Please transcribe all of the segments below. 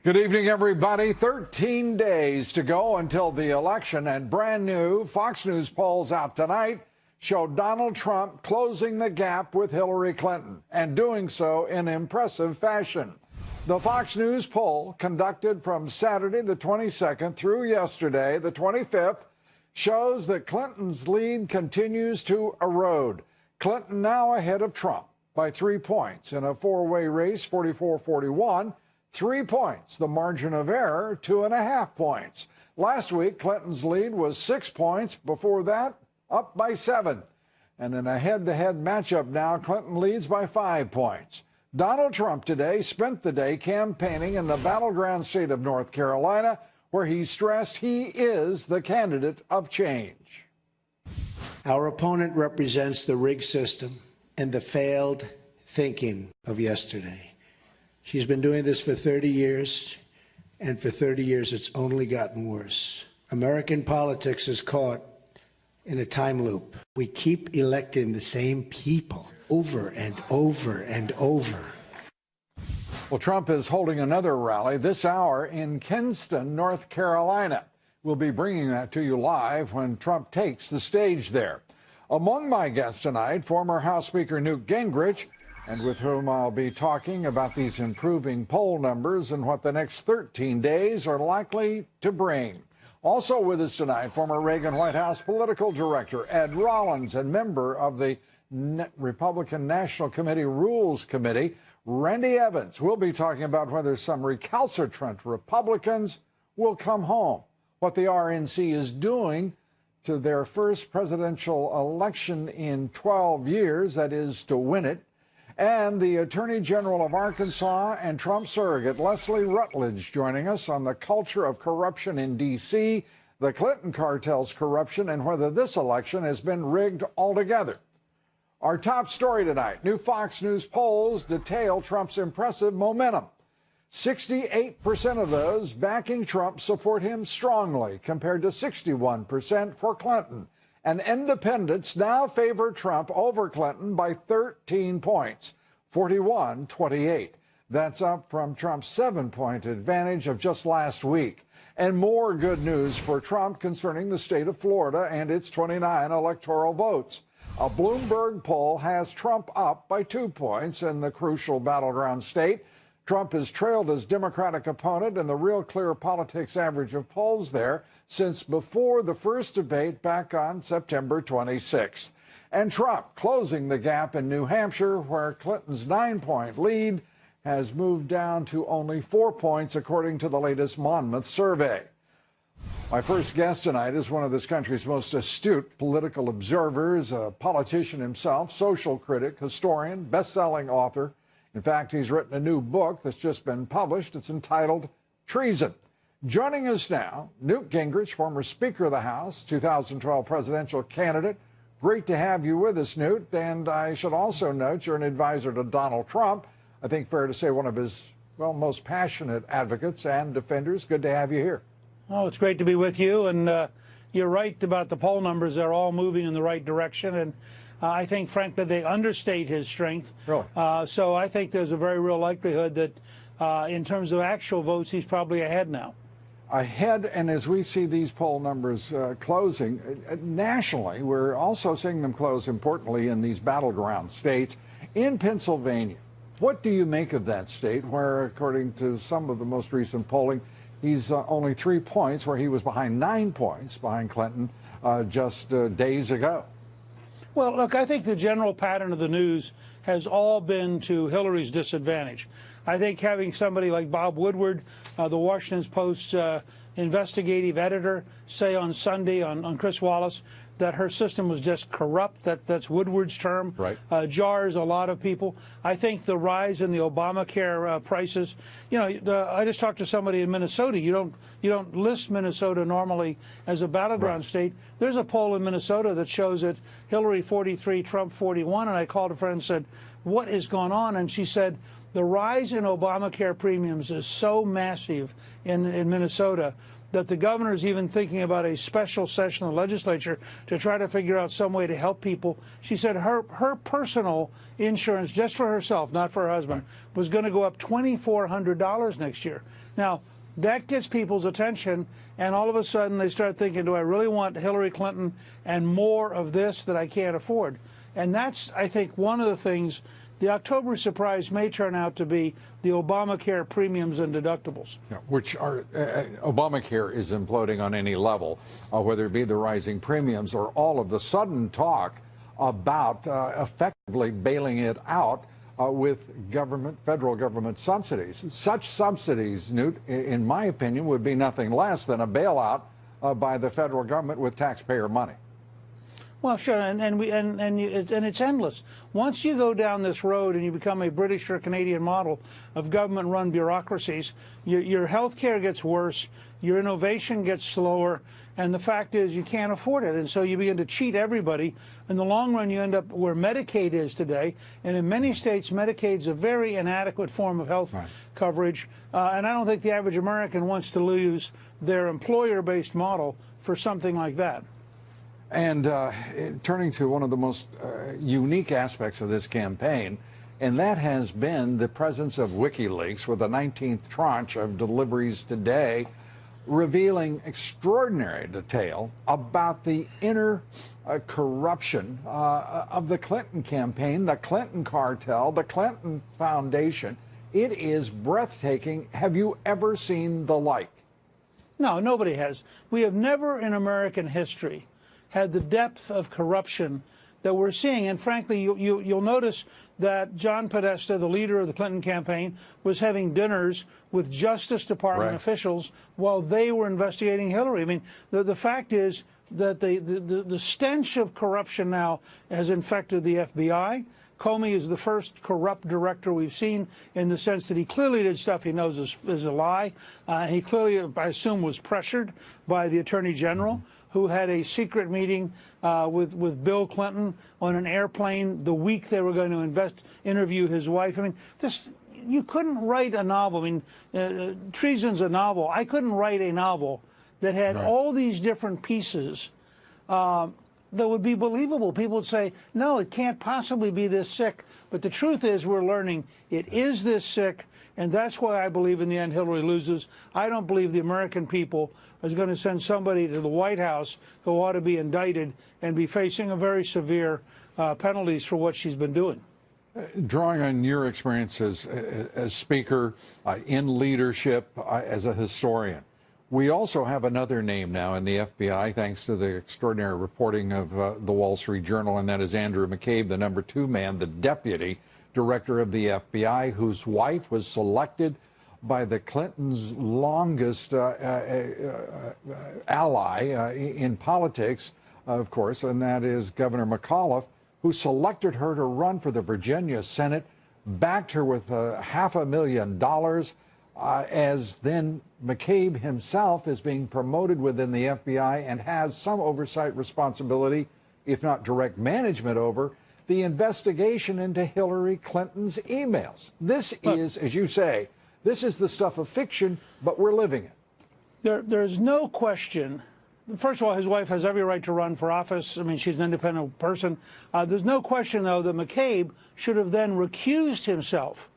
Good evening, everybody. 13 days to go until the election, and brand new Fox News polls out tonight show Donald Trump closing the gap with Hillary Clinton, and doing so in impressive fashion. The Fox News poll, conducted from Saturday the 22nd through yesterday the 25th, shows that Clinton's lead continues to erode. Clinton now ahead of Trump by 3 points in a four-way race, 44-41. 3 points. The margin of error, 2.5 points. Last week, Clinton's lead was 6 points. Before that, up by 7. And in a head-to-head matchup now, Clinton leads by 5 points. Donald Trump today spent the day campaigning in the battleground state of North Carolina, where he stressed he is the candidate of change. Our opponent represents the rigged system and the failed thinking of yesterday. She's been doing this for 30 years, and for 30 years it's only gotten worse. American politics is caught in a time loop. We keep electing the same people over and over and over. Well, Trump is holding another rally this hour in Kinston, North Carolina. We'll be bringing that to you live when Trump takes the stage there. Among my guests tonight, former House Speaker Newt Gingrich, and with whom I'll be talking about these improving poll numbers and what the next 13 days are likely to bring. Also with us tonight, former Reagan White House political director Ed Rollins and member of the Republican National Committee Rules Committee, Randy Evans. We'll be talking about whether some recalcitrant Republicans will come home, what the RNC is doing to their first presidential election in 12 years, that is, to win it, and the Attorney General of Arkansas and Trump surrogate Leslie Rutledge joining us on the culture of corruption in D.C., the Clinton cartel's corruption, and whether this election has been rigged altogether. Our top story tonight, new Fox News polls detail Trump's impressive momentum. 68% of those backing Trump support him strongly, compared to 61% for Clinton. And independents now favor Trump over Clinton by 13 points, 41-28. That's up from Trump's 7-point advantage of just last week. And more good news for Trump concerning the state of Florida and its 29 electoral votes. A Bloomberg poll has Trump up by 2 points in the crucial battleground state. Trump has trailed his Democratic opponent in the Real Clear Politics average of polls there since before the first debate back on September 26th. And Trump closing the gap in New Hampshire, where Clinton's 9-point lead has moved down to only 4 points, according to the latest Monmouth survey. My first guest tonight is one of this country's most astute political observers, a politician himself, social critic, historian, best-selling author. In fact, he's written a new book that's just been published. It's entitled Treason. Joining us now, Newt Gingrich, former Speaker of the House, 2012 presidential candidate. Great to have you with us, Newt. And I should also note you're an advisor to Donald Trump. I think fair to say one of his, well, most passionate advocates and defenders. Good to have you here. Oh, it's great to be with you. And you're right about the poll numbers. They're all moving in the right direction. And I think, frankly, they understate his strength. Really? So I think there's a very real likelihood that in terms of actual votes, he's probably ahead now. Ahead, and as we see these poll numbers closing nationally, we're also seeing them close, importantly, in these battleground states. In Pennsylvania, what do you make of that state where, according to some of the most recent polling, he's only 3 points, where he was behind 9 points behind Clinton just days ago? Well, look, I think the general pattern of the news has all been to Hillary's disadvantage. I think having somebody like Bob Woodward, the Washington Post's investigative editor, say on Sunday on Chris Wallace that her system was just corrupt, that's Woodward's term, right, jars a lot of people. I think the rise in the Obamacare prices, you know, I just talked to somebody in Minnesota. You don't list Minnesota normally as a battleground state. There's a poll in Minnesota that shows it Hillary 43, Trump 41, and I called a friend and said, what is going on? And she said, The rise in Obamacare premiums is so massive in Minnesota that the governor is even thinking about a special session of the legislature to try to figure out some way to help people. She said her personal insurance, just for herself, not for her husband, was going to go up $2,400 next year. Now, that gets people's attention, and all of a sudden they start thinking, do I really want Hillary Clinton and more of this that I can't afford? And that's, I think, one of the things. The October surprise may turn out to be the Obamacare premiums and deductibles. Yeah, which are, Obamacare is imploding on any level, whether it be the rising premiums or all of the sudden talk about effectively bailing it out with federal government subsidies. Such subsidies, Newt, in my opinion, would be nothing less than a bailout by the federal government with taxpayer money. Well, sure, and it's endless. Once you go down this road and you become a British or Canadian model of government-run bureaucracies, your health care gets worse, your innovation gets slower, and the fact is you can't afford it. And so you begin to cheat everybody. In the long run, you end up where Medicaid is today. And in many states, Medicaid's a very inadequate form of health coverage. And I don't think the average American wants to lose their employer-based model for something like that. And turning to one of the most unique aspects of this campaign, and that has been the presence of WikiLeaks with the 19th tranche of deliveries today, revealing extraordinary detail about the inner corruption of the Clinton campaign, the Clinton cartel, the Clinton Foundation. It is breathtaking. Have you ever seen the like? No, nobody has. We have never in American history had the depth of corruption that we're seeing. And frankly, you'll notice that John Podesta, the leader of the Clinton campaign, was having dinners with Justice Department officials while they were investigating Hillary. I mean, the fact is that the stench of corruption now has infected the FBI. Comey is the first corrupt director we've seen, in the sense that he clearly did stuff he knows is a lie. He clearly, I assume, was pressured by the Attorney General, who had a secret meeting with Bill Clinton on an airplane the week they were going to interview his wife. I mean, you couldn't write a novel. I mean, treason's a novel. I couldn't write a novel that had all these different pieces that would be believable. People would say, no, it can't possibly be this sick. But the truth is, we're learning it is this sick, and that's why I believe in the end Hillary loses. I don't believe the American people is going to send somebody to the White House who ought to be indicted and be facing a very severe penalties for what she's been doing. Drawing on your experiences as Speaker, in leadership, as a historian, we also have another name now in the FBI, thanks to the extraordinary reporting of the Wall Street Journal, and that is Andrew McCabe, the #2 man, the deputy director of the FBI, whose wife was selected by the Clintons' longest ally in politics, of course, and that is Governor McAuliffe, who selected her to run for the Virginia Senate, backed her with $500,000, as then McCabe himself is being promoted within the FBI and has some oversight responsibility, if not direct management, over the investigation into Hillary Clinton's emails. This is, as you say, this is the stuff of fiction, but we're living it. There's no question. First of all, his wife has every right to run for office. I mean, she's an independent person. There's no question, though, that McCabe should have then recused himself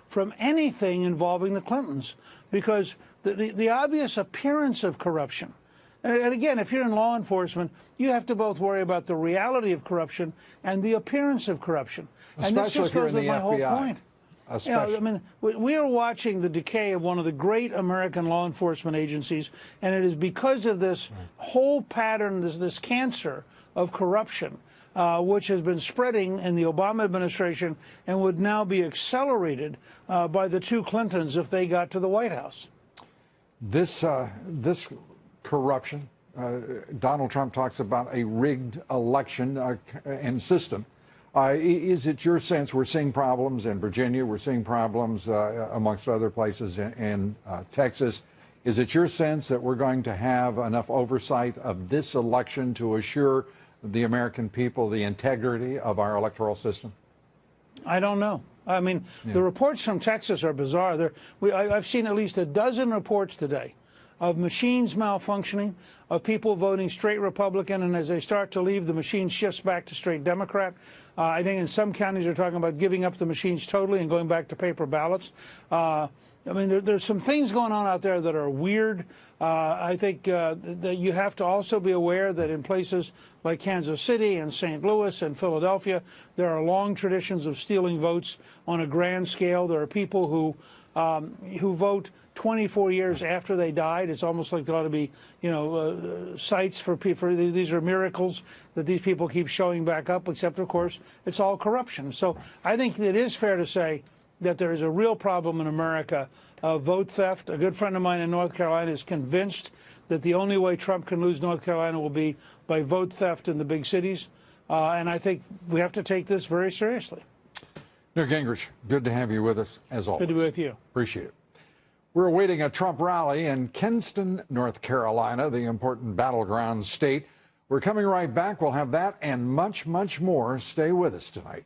from anything involving the Clintons, because the obvious appearance of corruption, and again, if you're in law enforcement, you have to both worry about the reality of corruption and the appearance of corruption. And this just goes with my whole point. You know, I mean, we are watching the decay of one of the great American law enforcement agencies, and it is because of this whole pattern, this cancer of corruption, which has been spreading in the Obama administration and would now be accelerated by the two Clintons if they got to the White House. This corruption, Donald Trump talks about a rigged election and system. Is it your sense we're seeing problems in Virginia, we're seeing problems amongst other places in Texas? Is it your sense that we're going to have enough oversight of this election to assure the American people the integrity of our electoral system? I don't know. I mean, the reports from Texas are bizarre. I've seen at least a dozen reports today of machines malfunctioning, of people voting straight Republican, and as they start to leave, the machine shifts back to straight Democrat. I think in some counties they're talking about giving up the machines totally and going back to paper ballots. I mean, there's some things going on out there that are weird. I think that you have to also be aware that in places like Kansas City and St. Louis and Philadelphia, there are long traditions of stealing votes on a grand scale. There are people who vote 24 years after they died. It's almost like there ought to be, sites for people. These are miracles that these people keep showing back up, except, of course, it's all corruption. So I think it is fair to say that there is a real problem in America of vote theft. A good friend of mine in North Carolina is convinced that the only way Trump can lose North Carolina will be by vote theft in the big cities. And I think we have to take this very seriously. Newt Gingrich, good to have you with us, as always. Good to be with you. Appreciate it. We're awaiting a Trump rally in Kinston, North Carolina, the important battleground state. We're coming right back. We'll have that and much, much more. Stay with us tonight.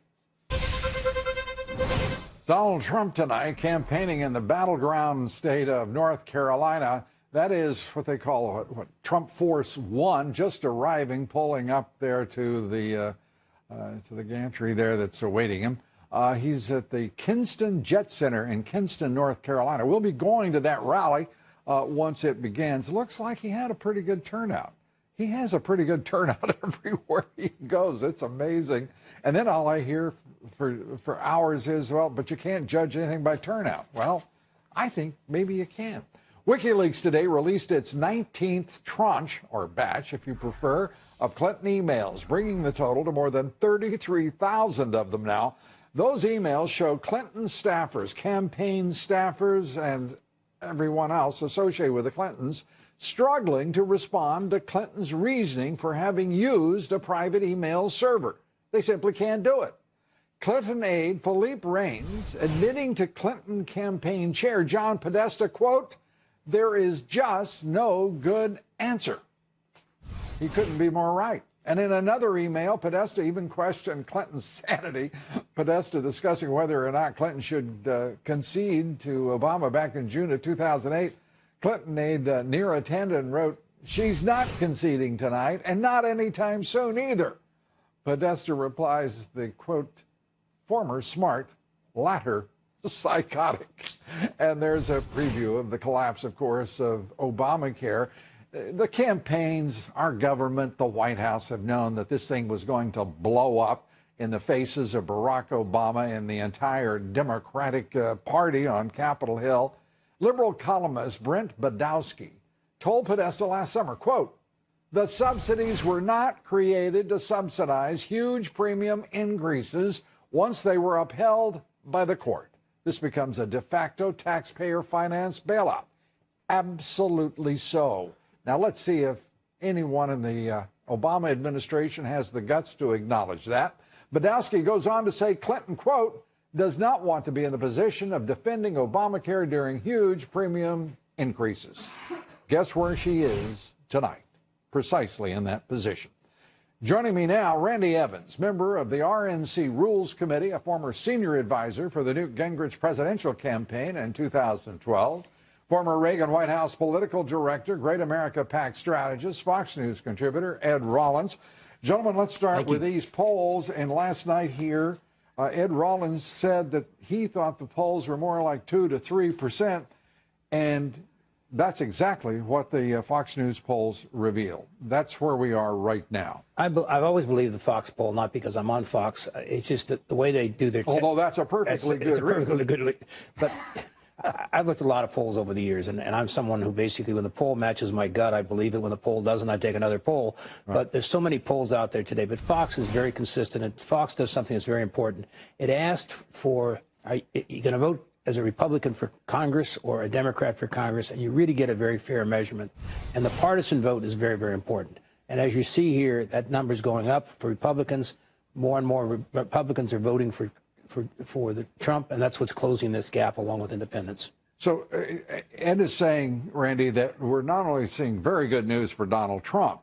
Donald Trump tonight campaigning in the battleground state of North Carolina. That is what they call what Trump Force One, just arriving, pulling up there to the gantry there that's awaiting him. He's at the Kinston Jet Center in Kinston, North Carolina. We'll be going to that rally once it begins. Looks like he had a pretty good turnout. He has a pretty good turnout everywhere he goes. It's amazing. And then all I hear for hours is, well, but you can't judge anything by turnout. Well, I think maybe you can. WikiLeaks today released its 19th tranche, or batch if you prefer, of Clinton emails, bringing the total to more than 33,000 of them now. Those emails show Clinton staffers, campaign staffers, and everyone else associated with the Clintons struggling to respond to Clinton's reasoning for having used a private email server. They simply can't do it. Clinton aide Philippe Reines admitting to Clinton campaign chair John Podesta, quote, "There is just no good answer." He couldn't be more right. And in another email, Podesta even questioned Clinton's sanity. Podesta discussing whether or not Clinton should concede to Obama back in June of 2008. Clinton aide Neera Tanden wrote, "She's not conceding tonight and not anytime soon either." Podesta replies, the quote, "former smart, latter psychotic." And there's a preview of the collapse, of course, of Obamacare. The campaigns, our government, the White House have known that this thing was going to blow up in the faces of Barack Obama and the entire Democratic Party on Capitol Hill. Liberal columnist Brent Badowski told Podesta last summer, quote, "The subsidies were not created to subsidize huge premium increases once they were upheld by the court. This becomes a de facto taxpayer-financed bailout." Absolutely so. Now, let's see if anyone in the Obama administration has the guts to acknowledge that. Badowski goes on to say Clinton, quote, "does not want to be in the position of defending Obamacare during huge premium increases." Guess where she is tonight? Precisely in that position. Joining me now, Randy Evans, member of the RNC Rules Committee, a former senior advisor for the Newt Gingrich presidential campaign in 2012. Former Reagan White House political director, Great America PAC strategist, Fox News contributor, Ed Rollins. Gentlemen, let's start with these polls. And last night here, Ed Rollins said that he thought the polls were more like 2 to 3%. And that's exactly what the Fox News polls reveal. That's where we are right now. I've always believed the Fox poll, not because I'm on Fox. It's just that the way they do their... Although that's a perfectly good reason. But I've looked at a lot of polls over the years, and I'm someone who basically, when the poll matches my gut, I believe it. When the poll doesn't, I take another poll. Right. But there's so many polls out there today. But Fox is very consistent, and Fox does something that's very important. It asked for, are you going to vote as a Republican for Congress or a Democrat for Congress? And you really get a very fair measurement. And the partisan vote is very, very important. And as you see here, that number is going up for Republicans. More and more Republicans are voting for the Trump, and that's what's closing this gap along with independents. So Ed is saying, Randy, that we're not only seeing very good news for Donald Trump,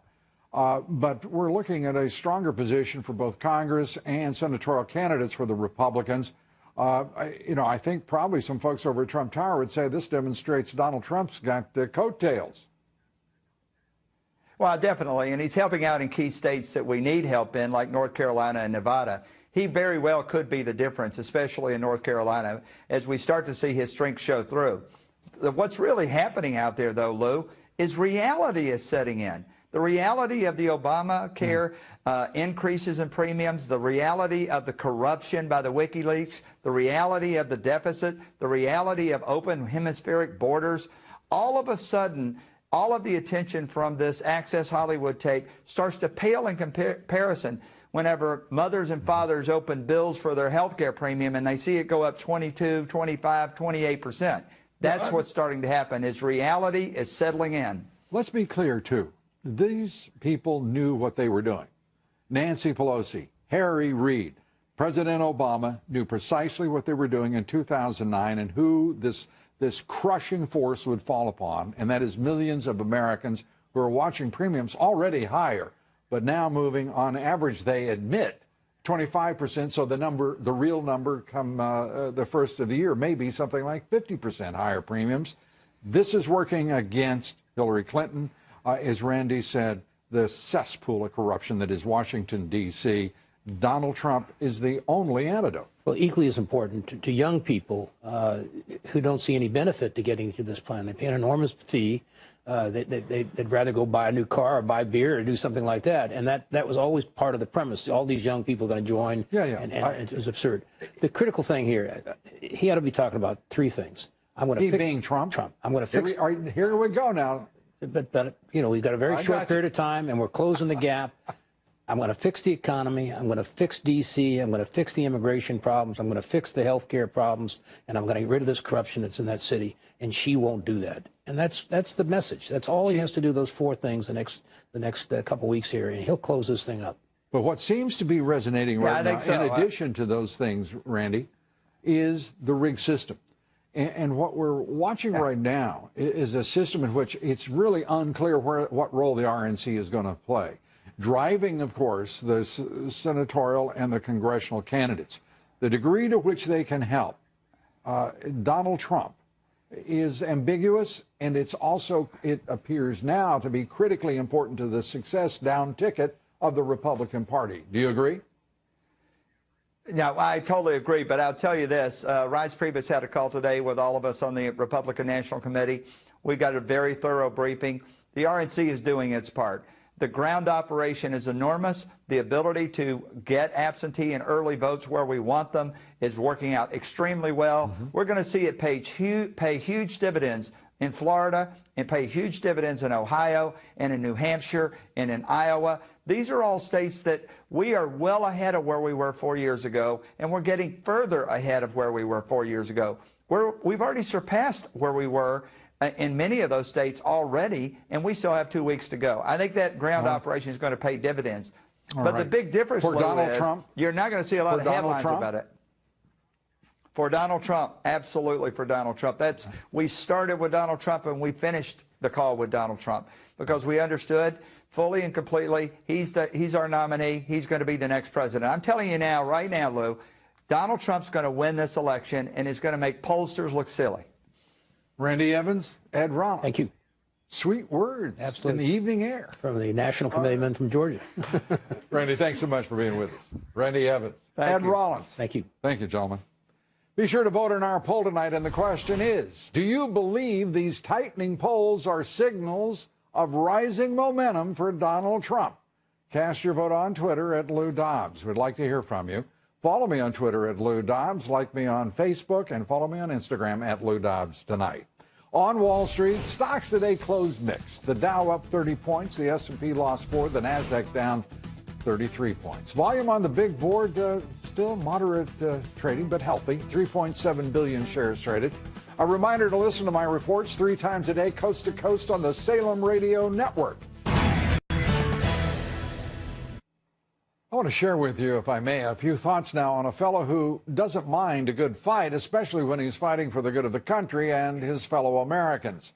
but we're looking at a stronger position for both Congress and senatorial candidates for the Republicans. I think probably some folks over at Trump Tower would say this demonstrates Donald Trump's got coattails. Well, definitely, and he's helping out in key states that we need help in, like North Carolina and Nevada. He very well could be the difference, especially in North Carolina, as we start to see his strength show through. What's really happening out there, though, Lou, is reality is setting in. The reality of the Obamacare increases in premiums, the reality of the corruption by the WikiLeaks, the reality of the deficit, the reality of open hemispheric borders. All of a sudden, all of the attention from this Access Hollywood tape starts to pale in comparison whenever mothers and fathers open bills for their health care premium and they see it go up 22, 25, 28%. That's what's starting to happen, is reality is settling in. Let's be clear, too. These people knew what they were doing. Nancy Pelosi, Harry Reid, President Obama knew precisely what they were doing in 2009 and who this crushing force would fall upon, and that is millions of Americans who are watching premiums already higher, but now moving on average, they admit, 25%. So the real number come the first of the year may be something like 50% higher premiums. This is working against Hillary Clinton. As Randy said, the cesspool of corruption that is Washington, D.C. Donald Trump is the only antidote. Well, equally as important to young people who don't see any benefit to getting to this plan. They pay an enormous fee. They'd rather go buy a new car or buy beer or do something like that. And that was always part of the premise. All these young people are going to join. And it was absurd. The critical thing here, he ought to be talking about three things. I'm going to fix being Trump. I'm going to fix. Here we go now. But we've got a very short period of time, and we're closing the gap. I'm going to fix the economy. I'm going to fix D.C. I'm going to fix the immigration problems. I'm going to fix the health care problems, and I'm going to get rid of this corruption that's in that city. And she won't do that. And that's the message. That's all he has to do. Those four things the next couple weeks here, and he'll close this thing up. But what seems to be resonating right now, in addition to those things, Randy, is the rigged system. And what we're watching right now is a system in which it's really unclear what role the RNC is going to play. Driving, of course, the senatorial and the congressional candidates. The degree to which they can help Donald Trump is ambiguous, and it appears now to be critically important to the success down ticket of the Republican Party. Do you agree? No, I totally agree, but I'll tell you this. Reince Priebus had a call today with all of us on the Republican National Committee. We got a very thorough briefing. The RNC is doing its part. The ground operation is enormous. The ability to get absentee and early votes where we want them is working out extremely well. We're going to see it pay huge dividends in Florida and pay huge dividends in Ohio and in New Hampshire and in Iowa. These are all states that we are well ahead of where we were 4 years ago, and we're getting further ahead of where we were 4 years ago. We've already surpassed where we were in many of those states already, and we still have 2 weeks to go. I think that ground operation is going to pay dividends. But the big difference, for Donald Trump, you're not going to see a lot of headlines about it. For Donald Trump, absolutely for Donald Trump. We started with Donald Trump and we finished the call with Donald Trump because we understood fully and completely he's our nominee. He's going to be the next president. I'm telling you now, right now, Lou, Donald Trump's going to win this election and is going to make pollsters look silly. Randy Evans, Ed Rollins. Thank you. Sweet words. Absolutely. In the evening air. From the National Committeeman from Georgia. Randy, thanks so much for being with us. Randy Evans, Ed Rollins. Thank you. Thank you, gentlemen. Be sure to vote in our poll tonight, and the question is, do you believe these tightening polls are signals of rising momentum for Donald Trump? Cast your vote on Twitter at Lou Dobbs. We'd like to hear from you. Follow me on Twitter at Lou Dobbs, like me on Facebook, and follow me on Instagram at Lou Dobbs Tonight. On Wall Street, stocks today closed mixed. The Dow up 30 points, the S&P lost 4, the Nasdaq down 33 points. Volume on the big board, still moderate trading, but healthy. 3.7 billion shares traded. A reminder to listen to my reports 3 times a day, coast to coast on the Salem Radio Network. I want to share with you, if I may, a few thoughts now on a fellow who doesn't mind a good fight, especially when he's fighting for the good of the country and his fellow Americans.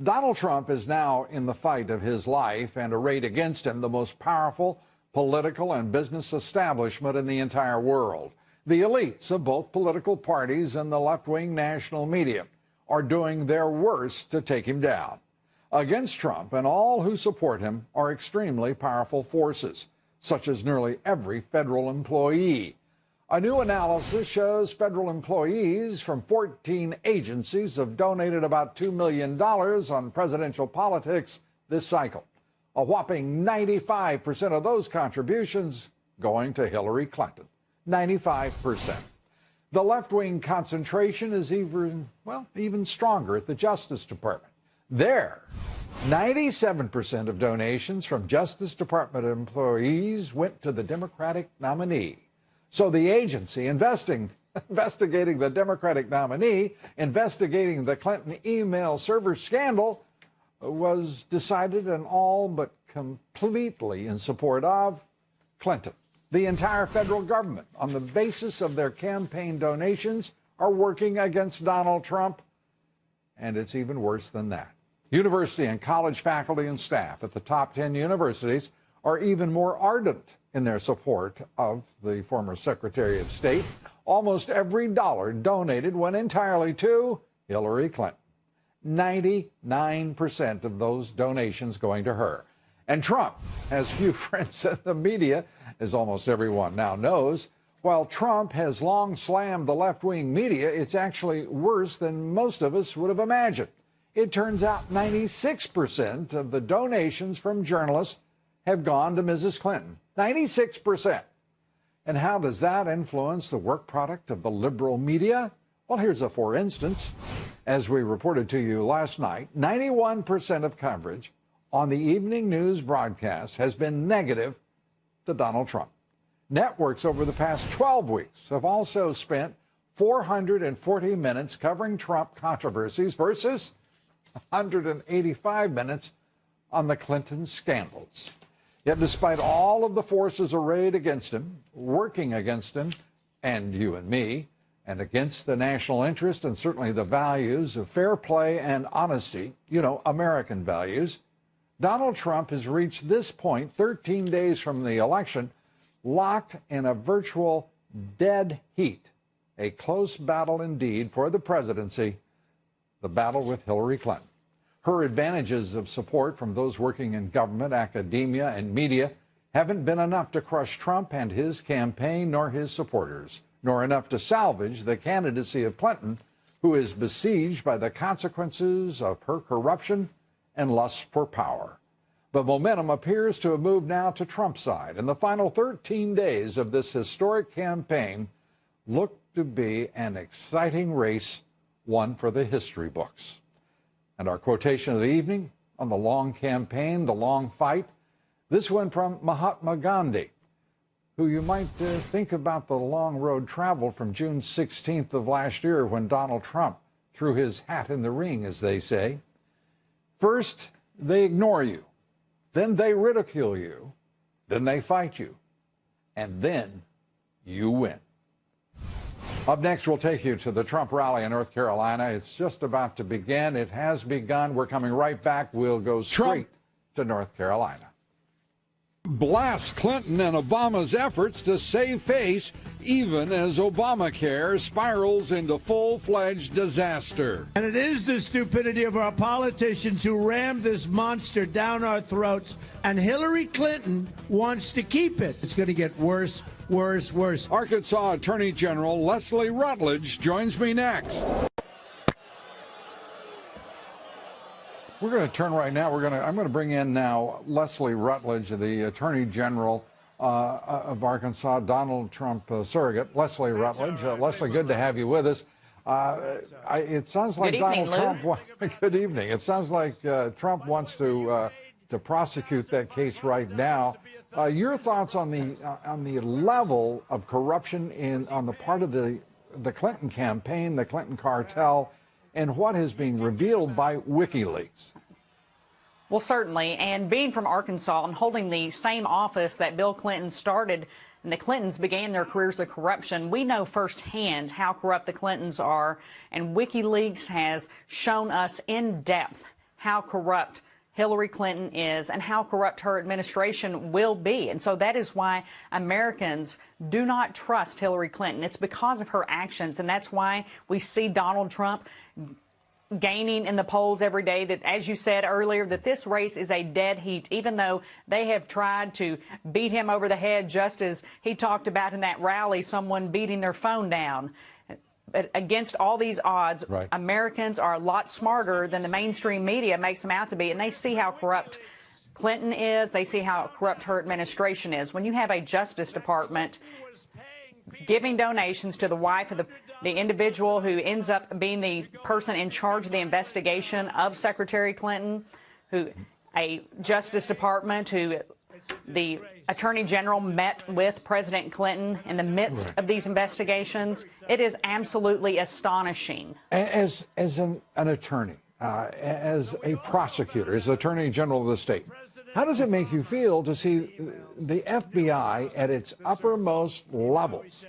Donald Trump is now in the fight of his life, and arrayed against him the most powerful political and business establishment in the entire world. The elites of both political parties and the left-wing national media are doing their worst to take him down. Against Trump and all who support him are extremely powerful forces, such as nearly every federal employee. A new analysis shows federal employees from 14 agencies have donated about $2 million on presidential politics this cycle. A whopping 95% of those contributions going to Hillary Clinton. 95%. The left-wing concentration is even stronger at the Justice Department. There, 97% of donations from Justice Department employees went to the Democratic nominee. So the agency investigating the Democratic nominee, investigating the Clinton email server scandal, was decided and all but completely in support of Clinton. The entire federal government, on the basis of their campaign donations, are working against Donald Trump. And it's even worse than that. University and college faculty and staff at the top 10 universities are even more ardent in their support of the former Secretary of State. Almost every dollar donated went entirely to Hillary Clinton. 99% of those donations going to her. And Trump has few friends in the media, as almost everyone now knows. While Trump has long slammed the left-wing media, it's actually worse than most of us would have imagined. It turns out 96% of the donations from journalists have gone to Mrs. Clinton. 96%. And how does that influence the work product of the liberal media? Well, here's a for instance. As we reported to you last night, 91% of coverage on the evening news broadcast has been negative to Donald Trump. Networks over the past 12 weeks have also spent 440 minutes covering Trump controversies versus 185 minutes on the Clinton scandals. Yet despite all of the forces arrayed against him, working against him, and you and me, and against the national interest and certainly the values of fair play and honesty, American values, Donald Trump has reached this point 13 days from the election, locked in a virtual dead heat, a close battle indeed for the presidency, the battle with Hillary Clinton. Her advantages of support from those working in government, academia, and media haven't been enough to crush Trump and his campaign nor his supporters, nor enough to salvage the candidacy of Clinton, who is besieged by the consequences of her corruption and lust for power. The momentum appears to have moved now to Trump's side, and the final 13 days of this historic campaign look to be an exciting race, one for the history books. And our quotation of the evening on the long campaign, the long fight, this one from Mahatma Gandhi, who you might think about the long road traveled from June 16th of last year when Donald Trump threw his hat in the ring, as they say. First, they ignore you. Then they ridicule you. Then they fight you. And then you win. Up next, we'll take you to the Trump rally in North Carolina. It's just about to begin. It has begun. We're coming right back. We'll go straight to North Carolina. Blast Clinton and Obama's efforts to save face, even as Obamacare spirals into full-fledged disaster. And it is the stupidity of our politicians who rammed this monster down our throats, and Hillary Clinton wants to keep it. It's going to get worse, worse, worse. Arkansas Attorney General Leslie Rutledge joins me next. We're going to turn right now. I'm going to bring in now Leslie Rutledge, the Attorney General of Arkansas, Donald Trump surrogate. Leslie Rutledge. Leslie, good to have you with us. It sounds like Donald Trump. Good evening. It sounds like Trump wants to prosecute that case right now. Your thoughts on the level of corruption on the part of the Clinton campaign, the Clinton cartel, and what is being revealed by WikiLeaks? Well, certainly. And being from Arkansas and holding the same office that Bill Clinton started and the Clintons began their careers of corruption, we know firsthand how corrupt the Clintons are. And WikiLeaks has shown us in depth how corrupt Hillary Clinton is and how corrupt her administration will be. And so that is why Americans do not trust Hillary Clinton. It's because of her actions. And that's why we see Donald Trump gaining in the polls every day, that, as you said earlier, that this race is a dead heat, even though they have tried to beat him over the head, just as he talked about in that rally, someone beating their phone down. But against all these odds, right, Americans are a lot smarter than the mainstream media makes them out to be, and they see how corrupt Clinton is. They see how corrupt her administration is. When you have a Justice Department giving donations to the wife of the individual who ends up being the person in charge of the investigation of Secretary Clinton, who a Justice Department who the Attorney General met with President Clinton in the midst of these investigations, it is absolutely astonishing. As an attorney, as a prosecutor, as Attorney General of the state, how does it make you feel to see the FBI at its uppermost levels,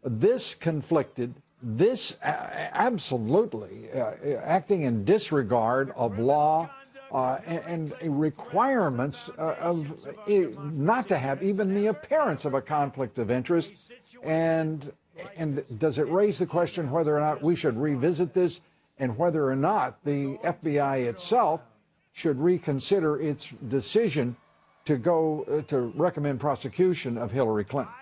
this conflicted, this absolutely acting in disregard of law and requirements of not to have even the appearance of a conflict of interest? And does it raise the question whether or not we should revisit this, and whether or not the FBI itself should reconsider its decision to go to recommend prosecution of Hillary Clinton?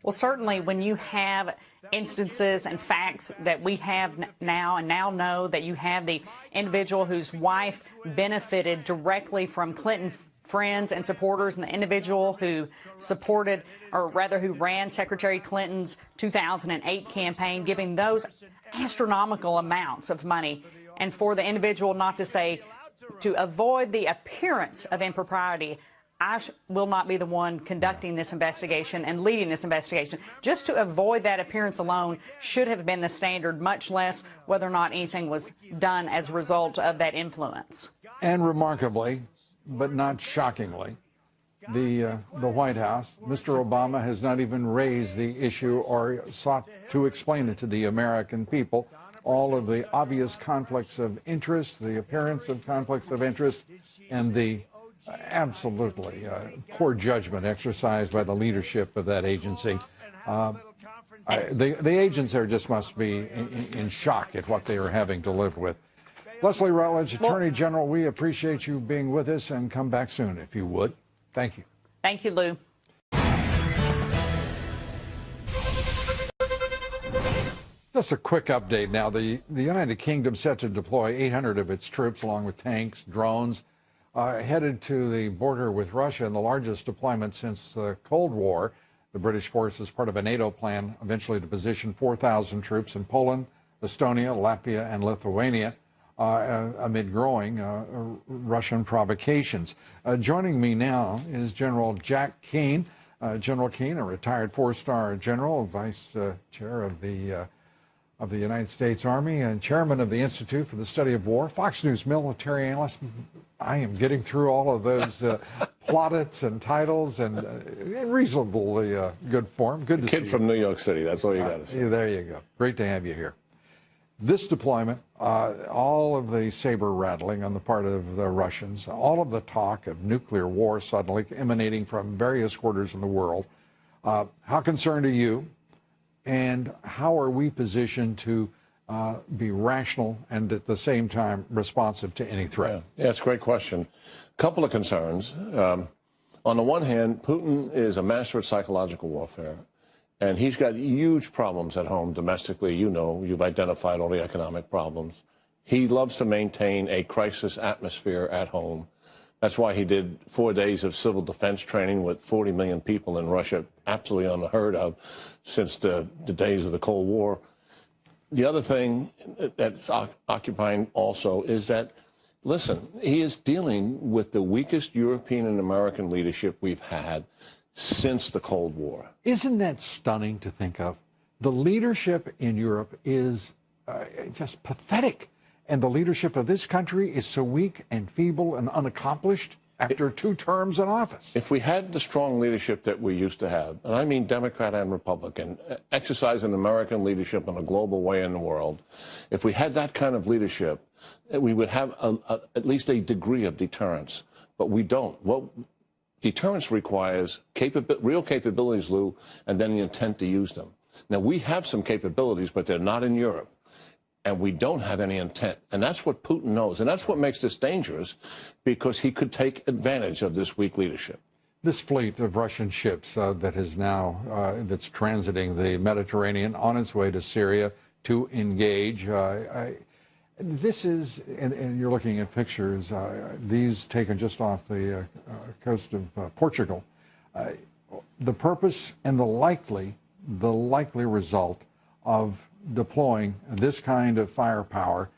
Well, certainly when you have instances and facts that we have now and now know that you have the individual whose wife benefited directly from Clinton friends and supporters, and the individual who supported, or rather who ran Secretary Clinton's 2008 campaign, giving those astronomical amounts of money, and for the individual not to say, to avoid the appearance of impropriety, I will not be the one conducting this investigation and leading this investigation. Just to avoid that appearance alone should have been the standard, much less whether or not anything was done as a result of that influence. And remarkably, but not shockingly, the White House, Mr. Obama, has not even raised the issue or sought to explain it to the American people. All of the obvious conflicts of interest, the appearance of conflicts of interest, and the absolutely poor judgment exercised by the leadership of that agency. The agents there just must be in shock at what they are having to live with. Leslie Rutledge, Attorney General, we appreciate you being with us, and come back soon if you would. Thank you. Thank you, Lou. Just a quick update now. The United Kingdom set to deploy 800 of its troops, along with tanks, drones, headed to the border with Russia, in the largest deployment since the Cold War. The British force is part of a NATO plan eventually to position 4,000 troops in Poland, Estonia, Latvia, and Lithuania amid growing Russian provocations. Joining me now is General Jack Keane. General Keane, a retired four-star general, vice chair of the United States Army and chairman of the Institute for the Study of War, Fox News military analyst. I am getting through all of those plaudits and titles and in reasonably good form. Good to see you. Kid from New York City, that's all you got to say. There you go. Great to have you here. This deployment, all of the saber rattling on the part of the Russians, all of the talk of nuclear war suddenly emanating from various quarters in the world. How concerned are you? And how are we positioned to be rational and at the same time responsive to any threat? Yeah, it's a great question. A couple of concerns. On the one hand, Putin is a master at psychological warfare, and he's got huge problems at home domestically. You know, you've identified all the economic problems. He loves to maintain a crisis atmosphere at home. That's why he did 4 days of civil defense training with 40 million people in Russia, absolutely unheard of since the days of the Cold War. The other thing that's occupying also is that, listen, he is dealing with the weakest European and American leadership we've had since the Cold War. Isn't that stunning to think of? The leadership in Europe is just pathetic. And the leadership of this country is so weak and feeble and unaccomplished after 2 terms in office. If we had the strong leadership that we used to have, and I mean Democrat and Republican, exercising American leadership in a global way in the world, if we had that kind of leadership, we would have at least a degree of deterrence. But we don't. What deterrence requires real capabilities, Lou, and then the intent to use them. Now, we have some capabilities, but they're not in Europe. And we don't have any intent. And that's what Putin knows. And that's what makes this dangerous, because he could take advantage of this weak leadership. This fleet of Russian ships that is now that's transiting the Mediterranean on its way to Syria to engage. This is, and you're looking at pictures, these taken just off the coast of Portugal. The purpose and the likely result of deploying this kind of firepower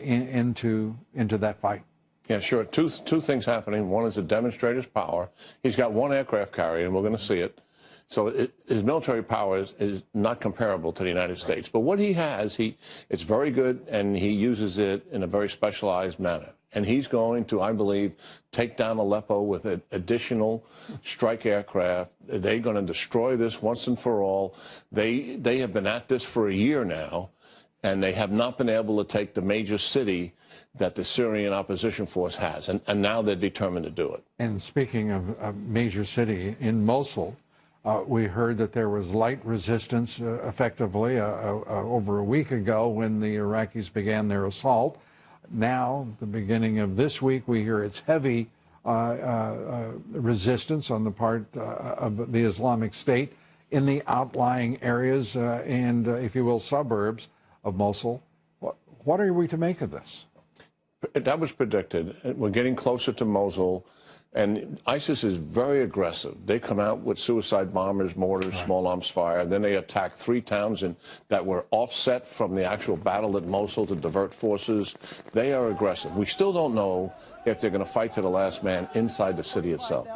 into that fight. Yeah, sure. Two things happening. One is to demonstrate his power. He's got one aircraft carrier, and we're going to see it. So his military power is not comparable to the United States. But what he has, it's very good, and he uses it in a very specialized manner. And he's going to, I believe, take down Aleppo with additional strike aircraft. They're going to destroy this once and for all. They have been at this for a year now, and they have not been able to take the major city that the Syrian opposition force has. And now they're determined to do it. And speaking of a major city, in Mosul, we heard that there was light resistance effectively over a week ago when the Iraqis began their assault. Now, the beginning of this week, we hear it's heavy resistance on the part of the Islamic State in the outlying areas and, if you will, suburbs of Mosul. What are we to make of this? That was predicted. We're getting closer to Mosul. And ISIS is very aggressive. They come out with suicide bombers, mortars, small arms fire. Then they attack 3 towns that were offset from the actual battle at Mosul to divert forces. They are aggressive. We still don't know if they're going to fight to the last man inside the city itself.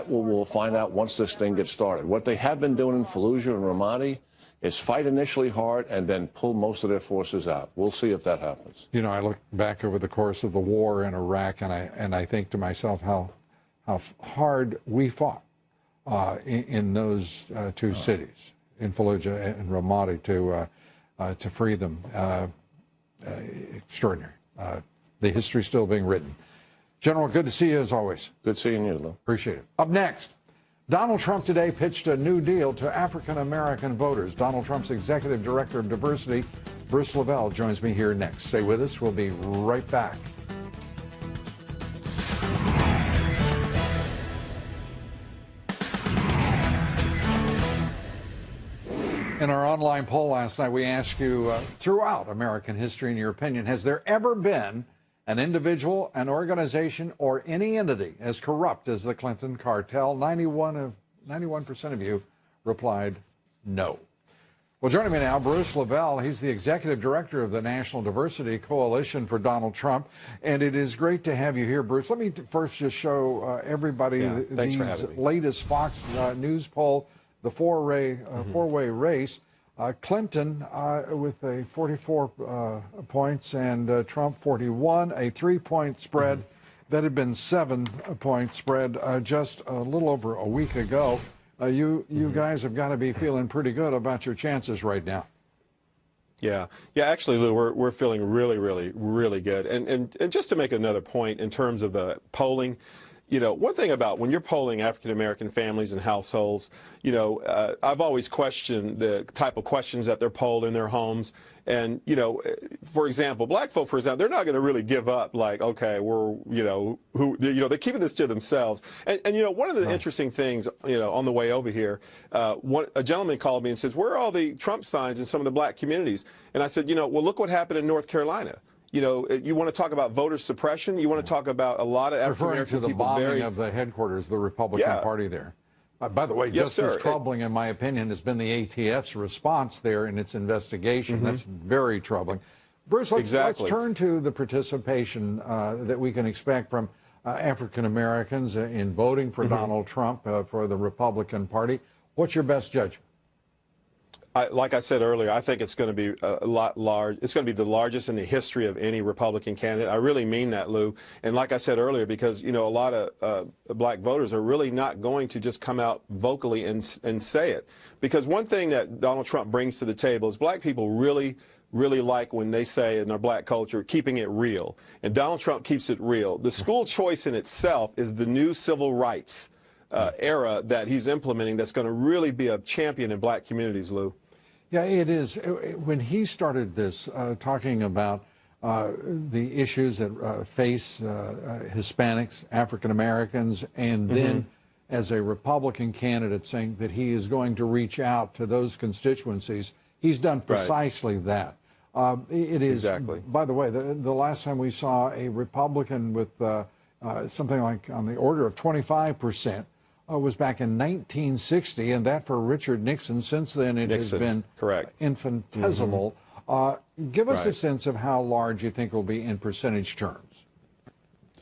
We'll find out once this thing gets started. What they have been doing in Fallujah and Ramadi is fight initially hard and then pull most of their forces out. We'll see if that happens. You know, I look back over the course of the war in Iraq, and I think to myself how hard we fought in those 2 cities, in Fallujah and Ramadi, to free them. Extraordinary. The history still being written. General, good to see you as always. Good seeing you, Lou. Appreciate it. Up next, Donald Trump today pitched a new deal to African-American voters. Donald Trump's Executive Director of Diversity, Bruce Lavelle, joins me here next. Stay with us. We'll be right back. In our online poll last night, we asked you, throughout American history, in your opinion, has there ever been an individual, an organization, or any entity as corrupt as the Clinton cartel? 91% of you replied no. Well, joining me now, Bruce Lavelle. He's the Executive Director of the National Diversity Coalition for Donald Trump. And it is great to have you here, Bruce. Let me first just show everybody the latest Fox News poll, the four-way race. Clinton with a 44 points and Trump 41, a 3-point spread. That had been 7-point spread just a little over a week ago. You guys have got to be feeling pretty good about your chances right now. Yeah. Actually, Lou, we're feeling really good. And just to make another point in terms of the polling, you know, one thing about when you're polling African-American families and households, you know, I've always questioned the type of questions that they're polled in their homes. And, you know, for example, black folk, for example, they're not going to really give up like, okay, they're keeping this to themselves. And you know, one of the interesting things, you know, on the way over here, a gentleman called me and says, where are all the Trump signs in some of the black communities? And I said, you know, well, look what happened in North Carolina. You know, you want to talk about voter suppression? You want to talk about a lot of African-American people. Referring to the bombing of the headquarters of the Republican Party there. By the way, just as troubling, in my opinion, has been the ATF's response there in its investigation. That's very troubling. Bruce, let's turn to the participation that we can expect from African Americans in voting for Donald Trump for the Republican Party. What's your best judgment? Like I said earlier, I think it's going to be a lot large. It's going to be the largest in the history of any Republican candidate. I really mean that, Lou. And like I said earlier, because, you know, a lot of black voters are really not going to just come out vocally and say it. Because one thing that Donald Trump brings to the table is black people really really like when they say in our black culture, keeping it real. And Donald Trump keeps it real. The school choice in itself is the new civil rights era that he's implementing that's going to really be a champion in black communities, Lou. Yeah, it is. When he started this, talking about the issues that face Hispanics, African Americans, and then as a Republican candidate saying that he is going to reach out to those constituencies, he's done precisely that. It is, exactly. By the way, the last time we saw a Republican with something like on the order of 25% was back in 1960, and that for Richard Nixon. Since then, it has been infinitesimal. Give us a sense of how large you think it will be in percentage terms.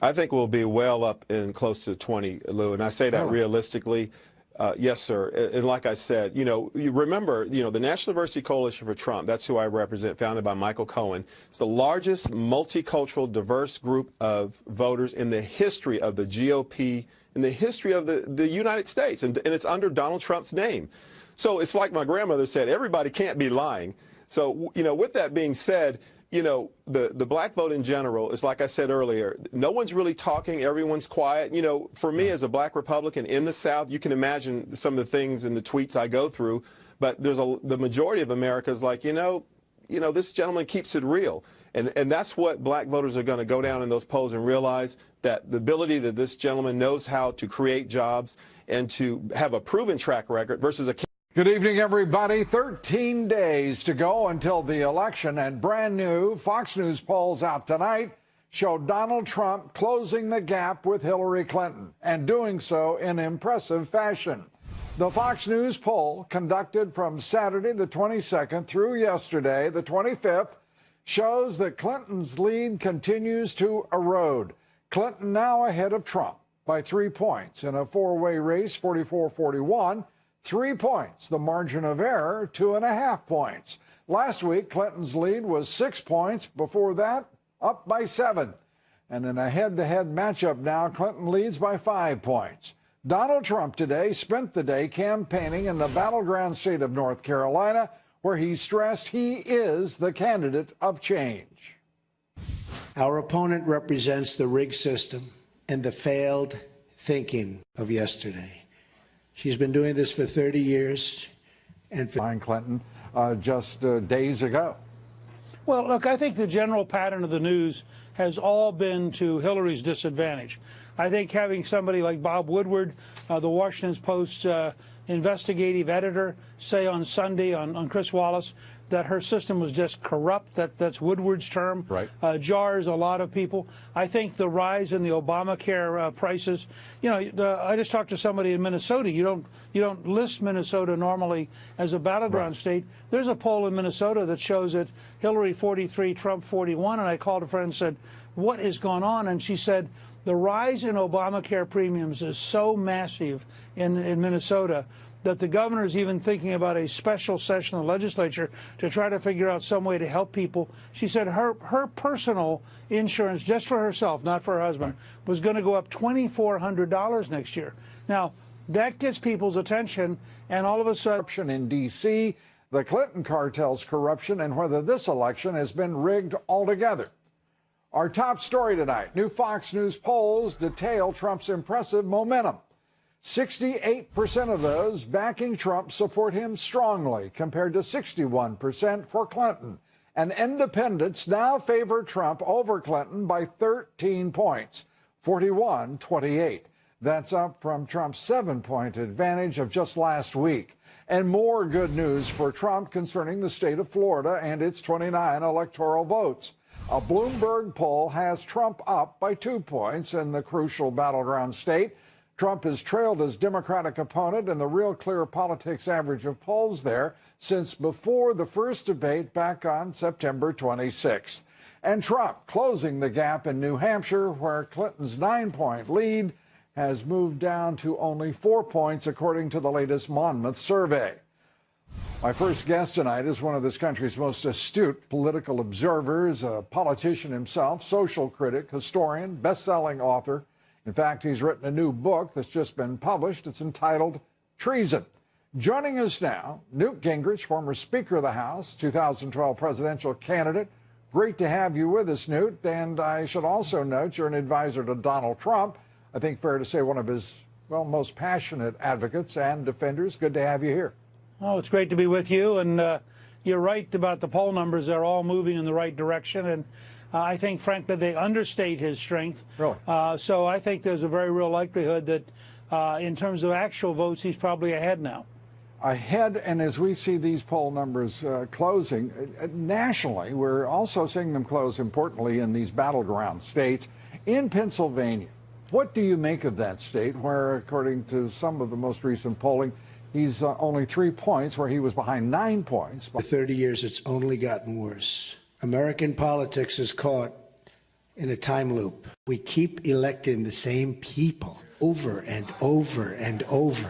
I think we'll be well up in close to 20, Lou, and I say that realistically. Yes, sir. And like I said, you remember, the National Diversity Coalition for Trump, that's who I represent, founded by Michael Cohen. It's the largest multicultural, diverse group of voters in the history of the GOP, in the history of the United States, and it's under Donald Trump's name. So it's like my grandmother said, everybody can't be lying. So, with that being said, the black vote in general is, like I said earlier, no one's really talking, everyone's quiet. For me as a black Republican in the South, you can imagine some of the things and the tweets I go through, but the majority of America is like, this gentleman keeps it real. And that's what black voters are going to go down in those polls and realize, that the ability that this gentleman knows how to create jobs and to have a proven track record versus a... Good evening, everybody. 13 days to go until the election, and brand new Fox News polls out tonight show Donald Trump closing the gap with Hillary Clinton, and doing so in impressive fashion. The Fox News poll, conducted from Saturday the 22nd through yesterday the 25th, shows that Clinton's lead continues to erode. Clinton now ahead of Trump by 3 points in a four-way race, 44-41. 3 points. The margin of error, 2.5 points. Last week, Clinton's lead was 6 points. Before that, up by 7. And in a head-to-head matchup now, Clinton leads by 5 points. Donald Trump today spent the day campaigning in the battleground state of North Carolina, where he stressed he is the candidate of change. Our opponent represents the rigged system and the failed thinking of yesterday. She's been doing this for 30 years. And for Clinton just days ago. Well, look, I think the general pattern of the news has all been to Hillary's disadvantage. I think having somebody like Bob Woodward, the Washington Post's investigative editor, say on Sunday on Chris Wallace that her system was just corrupt, that's Woodward's term, jars a lot of people. I think the rise in the Obamacare prices, I just talked to somebody in Minnesota. You don't list Minnesota normally as a battleground state. There's a poll in Minnesota that shows it Hillary 43, Trump 41, and I called a friend and said, what is going on? And she said, the rise in Obamacare premiums is so massive in Minnesota that the governor is even thinking about a special session of the legislature to try to figure out some way to help people. She said her personal insurance, just for herself, not for her husband, was going to go up $2,400 next year. Now, that gets people's attention, and all of a sudden... Corruption in D.C., the Clinton cartel's corruption, and whether this election has been rigged altogether. Our top story tonight, new Fox News polls detail Trump's impressive momentum. 68% of those backing Trump support him strongly, compared to 61% for Clinton. And independents now favor Trump over Clinton by 13 points, 41-28. That's up from Trump's 7-point advantage of just last week. And more good news for Trump concerning the state of Florida and its 29 electoral votes. A Bloomberg poll has Trump up by 2 points in the crucial battleground state. Trump has trailed his Democratic opponent in the Real Clear Politics average of polls there since before the first debate back on September 26th. And Trump closing the gap in New Hampshire, where Clinton's 9-point lead has moved down to only 4 points, according to the latest Monmouth survey. My first guest tonight is one of this country's most astute political observers, a politician himself, social critic, historian, best-selling author. In fact, he's written a new book that's just been published. It's entitled Treason. Joining us now, Newt Gingrich, former Speaker of the House, 2012 presidential candidate. Great to have you with us, Newt. And I should also note you're an advisor to Donald Trump. I think fair to say one of his, well, most passionate advocates and defenders. Good to have you here. Oh, it's great to be with you. And you're right about the poll numbers. They're all moving in the right direction. And I think, frankly, they understate his strength. Really? So I think there's a very real likelihood that in terms of actual votes, he's probably ahead now. Ahead, and as we see these poll numbers closing nationally, we're also seeing them close importantly in these battleground states. In Pennsylvania, what do you make of that state where, according to some of the most recent polling, he's only 3 points where he was behind 9 points? For 30 years, it's only gotten worse. American politics is caught in a time loop. We keep electing the same people over and over and over.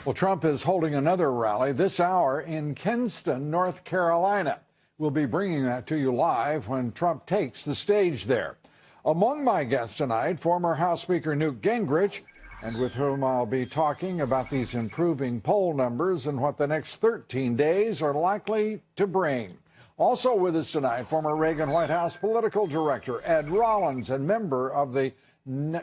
Well, Trump is holding another rally this hour in Kinston, North Carolina. We'll be bringing that to you live when Trump takes the stage there. Among my guests tonight, former House Speaker Newt Gingrich, and with whom I'll be talking about these improving poll numbers and what the next 13 days are likely to bring. Also with us tonight, former Reagan White House political director Ed Rollins and member of the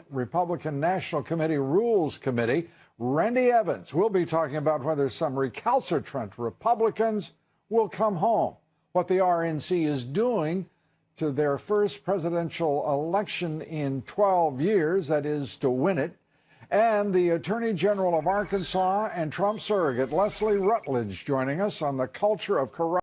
Republican National Committee Rules Committee, Randy Evans. We'll be talking about whether some recalcitrant Republicans will come home, what the RNC is doing to their first presidential election in 12 years, that is, to win it, and the Attorney General of Arkansas and Trump surrogate Leslie Rutledge joining us on the culture of corruption.